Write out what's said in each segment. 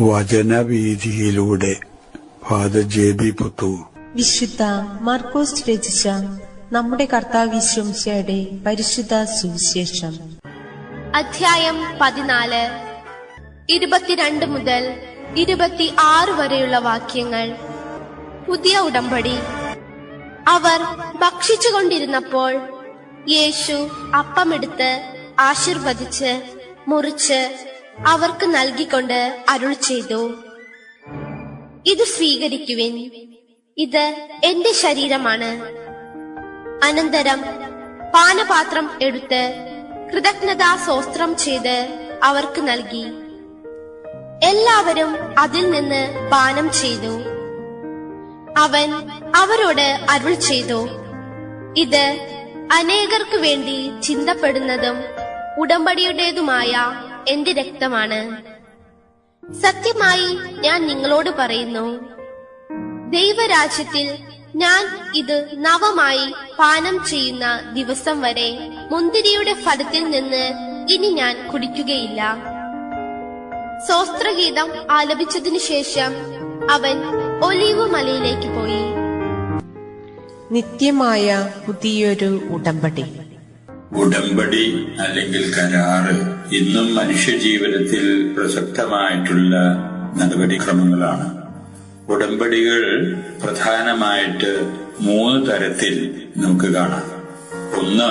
വചനവീഥിയിലൂടെ father ജെ.ബി. Puthur. വിശുദ്ധ മാർക്കോസ് രചിച്ച നമ്മുടെ കർത്താവിശ്വംശയുടെ പരിശുദ്ധ സുവിശേഷം. അധ്യായം 14, 22 മുതൽ 26 വരെയുള്ള വാക്യങ്ങൾ. പുതിയ ഉടമ്പടി. അവർ ഭക്ഷിച്ചുകൊണ്ടിരുന്നപ്പോൾ യേശു അപ്പമെടുത്ത് ആശീർവദിച്ച് മുറിച്ച് അവർക്ക് നൽകിക്കൊണ്ട് അരുൾ ചെയ്തു, ഇത് സ്വീകരിക്കുവിൻ, ഇത് എന്റെ ശരീരമാണ്. അനന്തരം പാനപാത്രം എടുത്ത് കൃതജ്ഞതാ സ്തോത്രം ചെയ്ത് അവർക്ക് നൽകി. എല്ലാവരും അതിൽ നിന്ന് പാനം ചെയ്തു. അവൻ അവരോട് അരുൾ ചെയ്തു, ഇത് അനേകർക്ക് വേണ്ടി ചിന്തപ്പെടുന്നതും ഉടമ്പടിയുടേതുമായ എന്റെ രക്തമാണ്. സത്യമായി ഞാൻ നിങ്ങളോട് പറയുന്നു, ദൈവരാജ്യത്തിൽ ഞാൻ ഇത് നവമായി പാനം ചെയ്യുന്ന ദിവസം വരെ മുന്തിരിയുടെ ഫലത്തിൽ നിന്ന് ഇനി ഞാൻ കുടിക്കുകയില്ല. സ്തോത്രഗീതം ആലപിച്ചതിനു ശേഷം അവൻ ഒലീവ് മലയിലേക്ക് പോയി. നിത്യമായ പുതിയൊരു ഉടമ്പടി. ഉടമ്പടി അല്ലെങ്കിൽ കരാറ് ഇന്നും മനുഷ്യജീവിതത്തിൽ പ്രസക്തമായിട്ടുള്ള നടപടിക്രമങ്ങളാണ്. ഉടമ്പടികൾ പ്രധാനമായിട്ട് 3 തരത്തിൽ നമുക്ക് കാണാം. ഒന്ന്,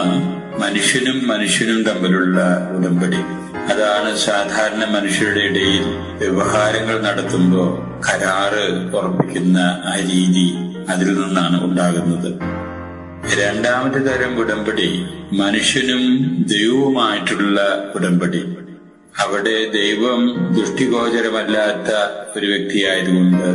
മനുഷ്യനും മനുഷ്യനും തമ്മിലുള്ള ഉടമ്പടി. അതാണ് സാധാരണ മനുഷ്യരുടെ ഇടയിൽ വ്യവഹാരങ്ങൾ നടത്തുമ്പോൾ കരാറ് ഉറപ്പിക്കുന്ന ആ രീതി, അതിൽ നിന്നാണ് ഉണ്ടാകുന്നത്. രണ്ടാമത്തെ തരം ഉടമ്പടി മനുഷ്യനും ദൈവവുമായിട്ടുള്ള ഉടമ്പടി. അവിടെ ദൈവം ദൃഷ്ടിഗോചരമല്ലാത്ത ഒരു വ്യക്തിയായതുകൊണ്ട്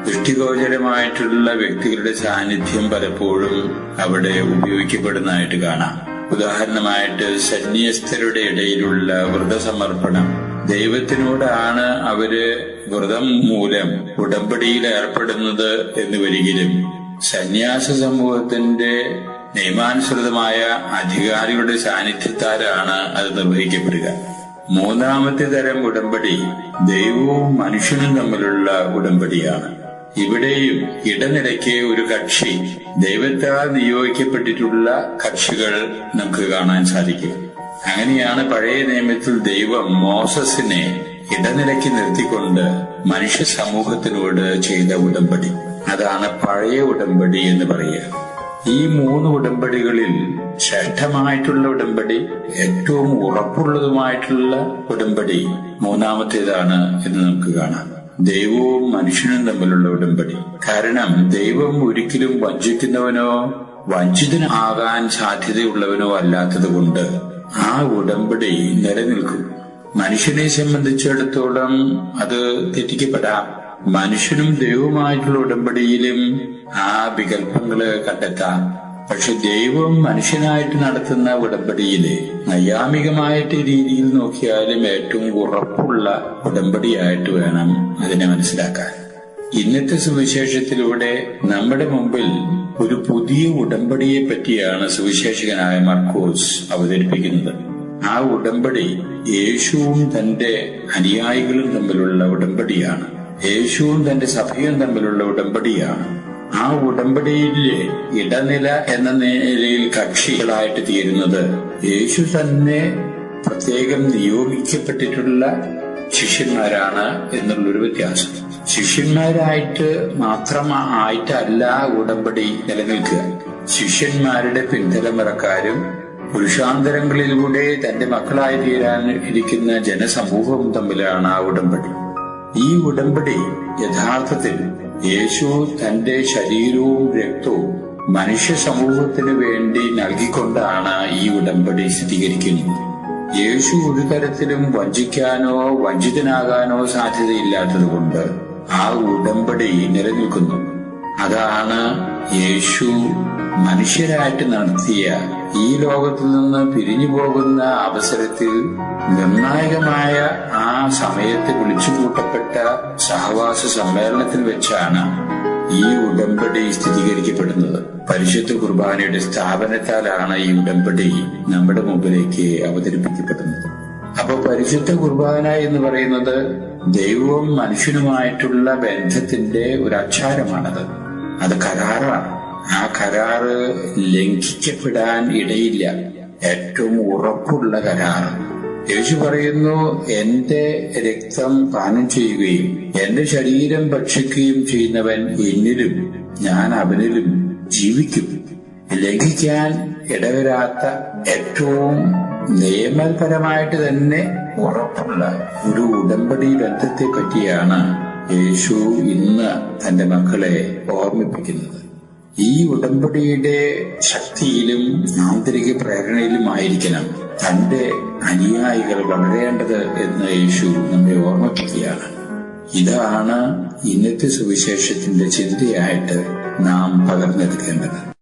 ദൃഷ്ടിഗോചരമായിട്ടുള്ള വ്യക്തികളുടെ സാന്നിധ്യം പലപ്പോഴും അവിടെ ഉപയോഗിക്കപ്പെടുന്നതായിട്ട് കാണാം. ഉദാഹരണമായിട്ട് സന്യസ്തരുടെ ഇടയിലുള്ള വ്രതസമർപ്പണം. ദൈവത്തിനോടാണ് അവര് വ്രതം മൂലം ഉടമ്പടിയിൽ ഏർപ്പെടുന്നത് എന്ന് വരികിലും സന്യാസ സമൂഹത്തിന്റെ നിയമാനുസൃതമായ അധികാരികളുടെ സാന്നിധ്യത്താലാണ് അത് നിർവഹിക്കപ്പെടുക. മൂന്നാമത്തെ തരം ഉടമ്പടി ദൈവവും മനുഷ്യനും തമ്മിലുള്ള ഉടമ്പടിയാണ്. ഇവിടെയും ഇടനിലയ്ക്ക് ഒരു കക്ഷി, ദൈവത്താൽ നിയോഗിക്കപ്പെട്ടിട്ടുള്ള കക്ഷികൾ നമുക്ക് കാണാൻ സാധിക്കും. അങ്ങനെയാണ് പഴയ നിയമത്തിൽ ദൈവം മോസസിനെ ഇടനിലയ്ക്ക് നിർത്തിക്കൊണ്ട് മനുഷ്യ സമൂഹത്തിനോട് ചെയ്ത ഉടമ്പടി. അതാണ് പഴയ ഉടമ്പടി എന്ന് പറയുക. ഈ 3 ഉടമ്പടികളിൽ ശ്രേഷ്ഠമായിട്ടുള്ള ഉടമ്പടി, ഏറ്റവും ഉറപ്പുള്ളതുമായിട്ടുള്ള ഉടമ്പടി മൂന്നാമത്തേതാണ് എന്ന് നമുക്ക് കാണാം. ദൈവവും മനുഷ്യനും തമ്മിലുള്ള ഉടമ്പടി. കാരണം ദൈവം ഒരിക്കലും വഞ്ചിക്കുന്നവനോ വഞ്ചിതനാകാൻ സാധ്യതയുള്ളവനോ അല്ലാത്തത് കൊണ്ട് ആ ഉടമ്പടി നിലനിൽക്കും. മനുഷ്യനെ സംബന്ധിച്ചിടത്തോളം അത് തെറ്റിക്കപ്പെടാം. മനുഷ്യനും ദൈവവുമായിട്ടുള്ള ഉടമ്പടിയിലും ആ വികല്പങ്ങള് കണ്ടെത്താം. പക്ഷെ ദൈവം മനുഷ്യനായിട്ട് നടത്തുന്ന ഉടമ്പടിയില് നൈയാമികമായിട്ട് രീതിയിൽ നോക്കിയാലും ഏറ്റവും ഉറപ്പുള്ള ഉടമ്പടിയായിട്ട് വേണം അതിനെ മനസ്സിലാക്കാൻ. ഇന്നത്തെ സുവിശേഷത്തിലൂടെ നമ്മുടെ മുമ്പിൽ ഒരു പുതിയ ഉടമ്പടിയെ പറ്റിയാണ് സുവിശേഷകനായ മാർക്കോസ് അവതരിപ്പിക്കുന്നത്. ആ ഉടമ്പടി യേശുവും തന്റെ അനുയായികളും തമ്മിലുള്ള ഉടമ്പടിയാണ്. യേശുവും തന്റെ സഭയും തമ്മിലുള്ള ഉടമ്പടിയാണ്. ആ ഉടമ്പടിയിലെ ഇടനില എന്ന നിലയിൽ കക്ഷികളായിട്ട് തീരുന്നത് യേശു തന്നെ പ്രത്യേകം നിയോഗിക്കപ്പെട്ടിട്ടുള്ള ശിഷ്യന്മാരാണ് എന്നുള്ളൊരു വ്യത്യാസം. ശിഷ്യന്മാരായിട്ട് മാത്രമായിട്ടല്ല ഉടമ്പടി നിലനിൽക്കുക. ശിഷ്യന്മാരുടെ പിൻതലമുറക്കാരും പുരുഷാന്തരങ്ങളിലൂടെ തന്റെ മക്കളായി തീരാൻ ഇരിക്കുന്ന ജനസമൂഹവും തമ്മിലാണ് ആ ഉടമ്പടി. ഈ ഉടമ്പടി യഥാർത്ഥത്തിൽ യേശു തന്റെ ശരീരവും രക്തവും മനുഷ്യ സമൂഹത്തിന് വേണ്ടി നൽകിക്കൊണ്ടാണ് ഈ ഉടമ്പടി സ്ഥിരീകരിക്കുന്നത്. യേശു ഒരു തരത്തിലും വഞ്ചിക്കാനോ വഞ്ചിതനാകാനോ സാധ്യതയില്ലാത്തതുകൊണ്ട് ആ ഉടമ്പടി നിലനിൽക്കുന്നു. അതാണ് യേശു മനുഷ്യരായിട്ട് നടത്തിയ ഈ ലോകത്തിൽ നിന്ന് പിരിഞ്ഞു പോകുന്ന അവസരത്തിൽ നിർണായകമായ ആ സമയത്ത് വിളിച്ചുകൂട്ടപ്പെട്ട സഹവാസ സമ്മേളനത്തിൽ വെച്ചാണ് ഈ ഉടമ്പടി സ്ഥിരീകരിക്കപ്പെടുന്നത്. പരിശുദ്ധ കുർബാനയുടെ സ്ഥാപനത്താലാണ് ഈ ഉടമ്പടി നമ്മുടെ മുമ്പിലേക്ക് അവതരിപ്പിക്കപ്പെടുന്നത്. അപ്പൊ പരിശുദ്ധ കുർബാന എന്ന് പറയുന്നത് ദൈവവും മനുഷ്യനുമായിട്ടുള്ള ബന്ധത്തിന്റെ ഒരു അച്ചാരമാണത്. അത് കരാറാണ്. ആ കരാറ് ലംഘിക്കപ്പെടാൻ ഇടയില്ല. ഏറ്റവും ഉറപ്പുള്ള കരാറ്. യേശു പറയുന്നു, എന്റെ രക്തം പാനം ചെയ്യുകയും എന്റെ ശരീരം ഭക്ഷിക്കുകയും ചെയ്യുന്നവൻ എന്നിലും ഞാൻ അവനിലും ജീവിക്കും. ലംഘിക്കാൻ ഇടവരാത്ത ഏറ്റവും നിയമപരമായിട്ട് തന്നെ ഉറപ്പുള്ള ഒരു ഉടമ്പടി ബന്ധത്തെ പറ്റിയാണ് യേശു ഇന്ന് തന്റെ മക്കളെ ഓർമ്മിപ്പിക്കുന്നത്. ഈ ഉടമ്പടിയുടെ ശക്തിയിലും ആന്തരിക പ്രേരണയിലുമായിരിക്കണം തന്റെ അനുയായികൾ വളരേണ്ടത് എന്ന് യേശു നമ്മെ ഓർമ്മിപ്പിക്കുകയാണ്. ഇതാണ് ഇന്നത്തെ സുവിശേഷത്തിന്റെ ചിന്തയായിട്ട് നാം പകർന്നെടുക്കേണ്ടത്.